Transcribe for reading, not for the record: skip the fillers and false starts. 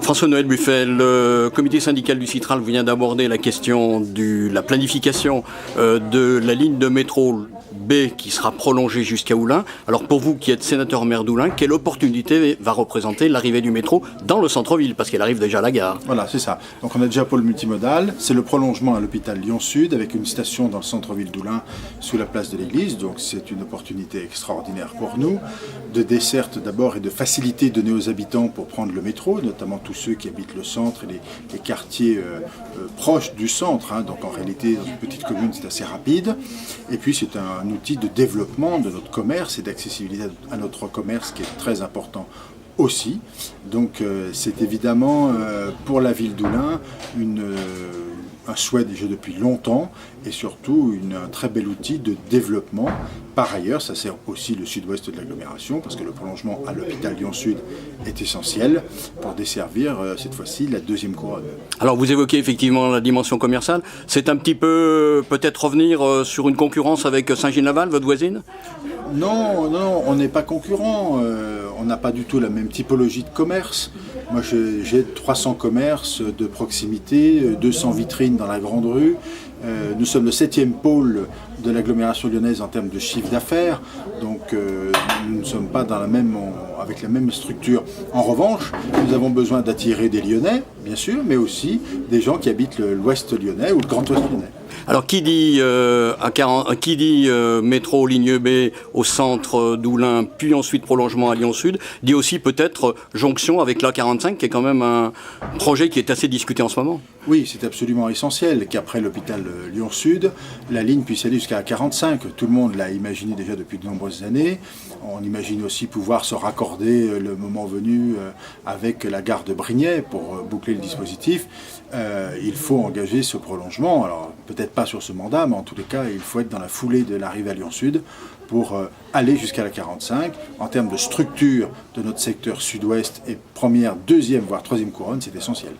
François-Noël Buffet, le comité syndical du Citral vient d'aborder la question de la planification de la ligne de métro B qui sera prolongée jusqu'à Oullins. Alors pour vous qui êtes sénateur maire d'Oullins, quelle opportunité va représenter l'arrivée du métro dans le centre-ville, parce qu'elle arrive déjà à la gare? Voilà, c'est ça. Donc on a déjà pôle multimodal, c'est le prolongement à l'hôpital Lyon-Sud avec une station dans le centre-ville d'Oullins sous la place de l'église. Donc c'est une opportunité extraordinaire pour nous, de desserte d'abord et de facilité donnée aux habitants pour prendre le métro, notamment tous ceux qui habitent le centre et les quartiers proches du centre. Donc en réalité, dans une petite commune, c'est assez rapide. Et puis c'est un outil de développement de notre commerce et d'accessibilité à notre commerce qui est très important aussi. Donc c'est évidemment pour la ville d'Oullins un souhait déjà depuis longtemps et surtout un très bel outil de développement. Par ailleurs, ça sert aussi le sud-ouest de l'agglomération parce que le prolongement à l'hôpital Lyon-Sud est essentiel pour desservir cette fois-ci la deuxième couronne. Alors vous évoquez effectivement la dimension commerciale. C'est un petit peu peut-être revenir sur une concurrence avec Saint-Gilles-Laval, votre voisine? Non, on n'est pas concurrent. On n'a pas du tout la même typologie de commerce. Moi, j'ai 300 commerces de proximité, 200 vitrines dans la grande rue. Nous sommes le 7e pôle de l'agglomération lyonnaise en termes de chiffre d'affaires. Donc, nous ne sommes pas avec la même structure. En revanche, nous avons besoin d'attirer des Lyonnais, bien sûr, mais aussi des gens qui habitent l'ouest lyonnais ou le grand ouest lyonnais. Alors qui dit métro ligne B au centre d'Oullins, puis ensuite prolongement à Lyon-Sud, dit aussi peut-être jonction avec l'A45 qui est quand même un projet qui est assez discuté en ce moment. Oui, c'est absolument essentiel qu'après l'hôpital Lyon-Sud, la ligne puisse aller jusqu'à A45. Tout le monde l'a imaginé déjà depuis de nombreuses années. On imagine aussi pouvoir se raccorder le moment venu avec la gare de Brignais pour boucler le dispositif. Il faut engager ce prolongement. Alors peut-être pas sur ce mandat, mais en tous les cas, il faut être dans la foulée de l'arrivée à Lyon-Sud pour aller jusqu'à la 45. En termes de structure de notre secteur sud-ouest et première, deuxième, voire troisième couronne, c'est essentiel.